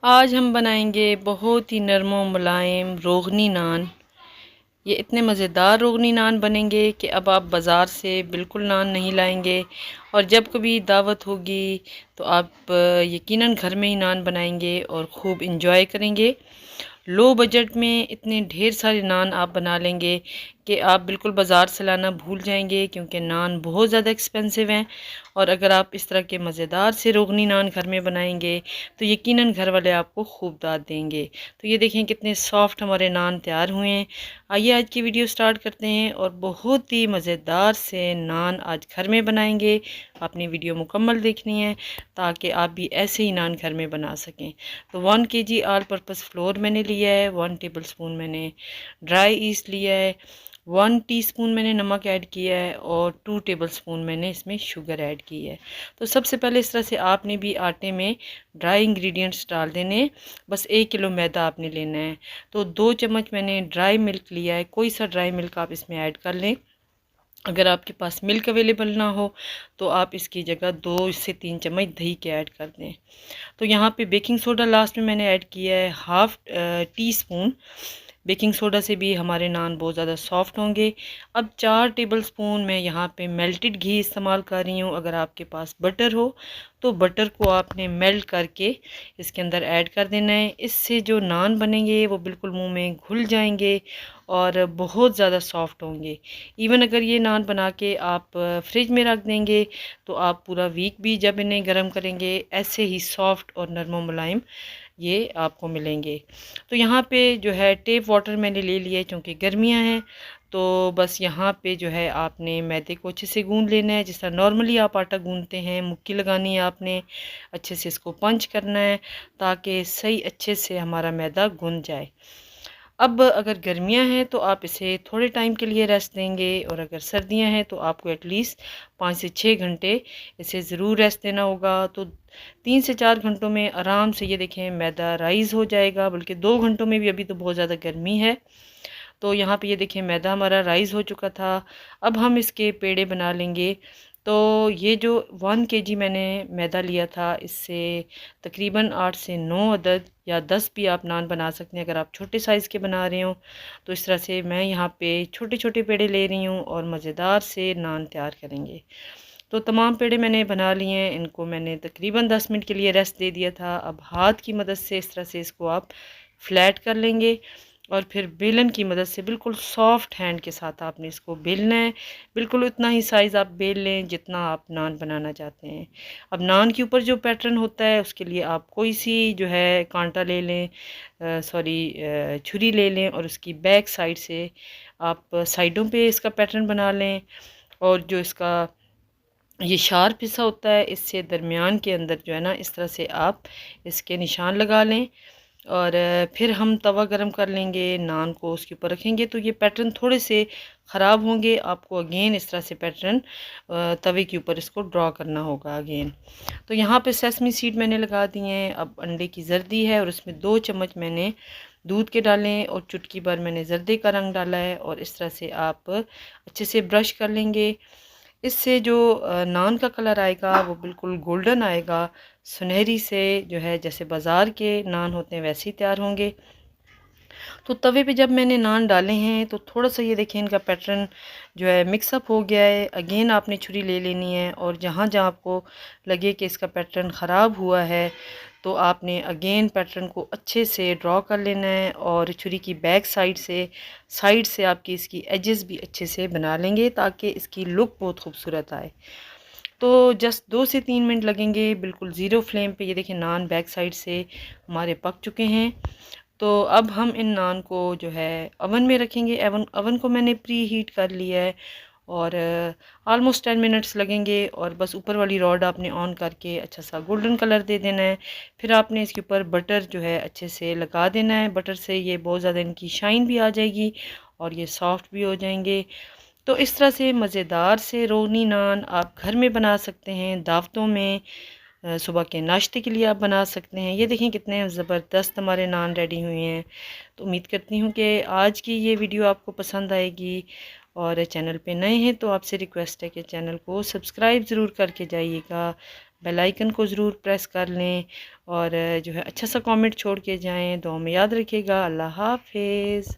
आज हम बनाएंगे बहुत ही नरम व मुलायम रोगनी नान। ये इतने मज़ेदार रोगनी नान बनेंगे कि अब आप बाज़ार से बिल्कुल नान नहीं लाएंगे। और जब कभी दावत होगी तो आप यकीनन घर में ही नान बनाएंगे और ख़ूब इंजॉय करेंगे। लो बजट में इतने ढेर सारे नान आप बना लेंगे कि आप बिल्कुल बाज़ार से लाना भूल जाएंगे, क्योंकि नान बहुत ज़्यादा एक्सपेंसिव हैं। और अगर आप इस तरह के मज़ेदार से रोगनी नान घर में बनाएंगे तो यकीनन घर वाले आपको खूब दाद देंगे। तो ये देखें कितने सॉफ्ट हमारे नान तैयार हुए हैं। आइए आज की वीडियो स्टार्ट करते हैं और बहुत ही मज़ेदार से नान आज घर में बनाएंगे। आपने वीडियो मुकम्मल देखनी है ताकि आप भी ऐसे ही नान घर में बना सकें। तो 1 kg ऑल पर्पज़ फ्लोर मैंने लिया है, 1 टेबल स्पून मैंने ड्राई ईस्ट लिया है, 1 टीस्पून मैंने नमक ऐड किया है और 2 टेबल स्पून मैंने इसमें शुगर ऐड की है। तो सबसे पहले इस तरह से आपने भी आटे में ड्राई इंग्रेडिएंट्स डाल देने। बस 1 किलो मैदा आपने लेना है। तो 2 चम्मच मैंने ड्राई मिल्क लिया है, कोई सा ड्राई मिल्क आप इसमें ऐड कर लें। अगर आपके पास मिल्क अवेलेबल ना हो तो आप इसकी जगह 2 से 3 चम्मच दही के ऐड कर दें। तो यहाँ पे बेकिंग सोडा लास्ट में मैंने ऐड किया है, half tea spoon. Baking soda से भी हमारे नान बहुत ज़्यादा सॉफ्ट होंगे। अब 4 टेबल स्पून मैं यहाँ पे मेल्टेड घी इस्तेमाल कर रही हूँ। अगर आपके पास बटर हो तो बटर को आपने मेल्ट करके इसके अंदर ऐड कर देना है। इससे जो नान बनेंगे वो बिल्कुल मुंह में घुल जाएंगे और बहुत ज़्यादा सॉफ्ट होंगे। इवन अगर ये नान बना के आप फ्रिज में रख देंगे तो आप पूरा वीक भी जब इन्हें गर्म करेंगे ऐसे ही सॉफ्ट और नरम मुलायम ये आपको मिलेंगे। तो यहाँ पे जो है टेप वाटर मैंने ले लिया है, क्योंकि गर्मियाँ हैं। तो बस यहाँ पे जो है आपने मैदे को अच्छे से गूंद लेना है, जिस तरह नॉर्मली आप आटा गूंदते हैं। मुक्की लगानी है आपने, अच्छे से इसको पंच करना है ताकि सही अच्छे से हमारा मैदा गूंद जाए। अब अगर गर्मियां हैं तो आप इसे थोड़े टाइम के लिए रेस्ट देंगे, और अगर सर्दियां हैं तो आपको एटलीस्ट 5 से 6 घंटे इसे ज़रूर रेस्ट देना होगा। तो 3 से 4 घंटों में आराम से ये देखें मैदा राइज़ हो जाएगा, बल्कि 2 घंटों में भी। अभी तो बहुत ज़्यादा गर्मी है। तो यहाँ पे ये देखें मैदा हमारा राइज़ हो चुका था। अब हम इसके पेड़े बना लेंगे। तो ये जो 1 kg मैंने मैदा लिया था, इससे तकरीबन 8 से 9 अदद या 10 भी आप नान बना सकते हैं अगर आप छोटे साइज़ के बना रहे हो। तो इस तरह से मैं यहाँ पे छोटे छोटे पेड़े ले रही हूँ और मज़ेदार से नान तैयार करेंगे। तो तमाम पेड़े मैंने बना लिए हैं। इनको मैंने तकरीबन 10 मिनट के लिए रेस्ट दे दिया था। अब हाथ की मदद से इस तरह से इसको आप फ्लैट कर लेंगे और फिर बेलन की मदद से बिल्कुल सॉफ्ट हैंड के साथ आपने इसको बेलना है। बिल्कुल उतना ही साइज़ आप बेल लें जितना आप नान बनाना चाहते हैं। अब नान के ऊपर जो पैटर्न होता है उसके लिए आप कोई सी जो है कांटा ले लें, छुरी ले लें, और उसकी बैक साइड से आप साइडों पे इसका पैटर्न बना लें। और जो इसका ये शार्प हिस्सा होता है, इससे दरमियान के अंदर जो है ना, इस तरह से आप इसके निशान लगा लें। और फिर हम तवा गरम कर लेंगे, नान को उसके ऊपर रखेंगे। तो ये पैटर्न थोड़े से ख़राब होंगे, आपको अगेन इस तरह से पैटर्न तवे के ऊपर इसको ड्रॉ करना होगा अगेन। तो यहाँ पे सेसमी सीड मैंने लगा दिए हैं। अब अंडे की जर्दी है और उसमें 2 चम्मच मैंने दूध के डालें और चुटकी भर मैंने जर्दे का रंग डाला है। और इस तरह से आप अच्छे से ब्रश कर लेंगे। इससे जो नान का कलर आएगा वो बिल्कुल गोल्डन आएगा, सुनहरी से, जो है जैसे बाज़ार के नान होते हैं वैसे ही तैयार होंगे। तो तवे पे जब मैंने नान डाले हैं तो थोड़ा सा ये देखें इनका पैटर्न जो है मिक्सअप हो गया है। अगेन आपने छुरी ले लेनी है और जहाँ जहाँ आपको लगे कि इसका पैटर्न ख़राब हुआ है तो आपने अगेन पैटर्न को अच्छे से ड्रॉ कर लेना है। और छुरी की बैक साइड से आपकी इसकी एजेस भी अच्छे से बना लेंगे ताकि इसकी लुक बहुत खूबसूरत आए। तो जस्ट 2 से 3 मिनट लगेंगे बिल्कुल ज़ीरो फ्लेम पे। ये देखें नान बैक साइड से हमारे पक चुके हैं। तो अब हम इन नान को जो है ओवन में रखेंगे। ओवन को मैंने प्री हीट कर लिया है और ऑलमोस्ट 10 मिनट्स लगेंगे। और बस ऊपर वाली रॉड आपने ऑन करके अच्छा सा गोल्डन कलर दे देना है। फिर आपने इसके ऊपर बटर जो है अच्छे से लगा देना है। बटर से ये बहुत ज़्यादा इनकी शाइन भी आ जाएगी और ये सॉफ्ट भी हो जाएंगे। तो इस तरह से मज़ेदार से रोगनी नान आप घर में बना सकते हैं। दावतों में, सुबह के नाश्ते के लिए आप बना सकते हैं। ये देखें कितने ज़बरदस्त हमारे नान रेडी हुए हैं। तो उम्मीद करती हूँ कि आज की ये वीडियो आपको पसंद आएगी। और चैनल पे नए हैं तो आपसे रिक्वेस्ट है कि चैनल को सब्सक्राइब ज़रूर करके जाइएगा। बेल आइकन को ज़रूर प्रेस कर लें और जो है अच्छा सा कमेंट छोड़ के जाएं। दुआ में याद रखिएगा। अल्लाह हाफिज़।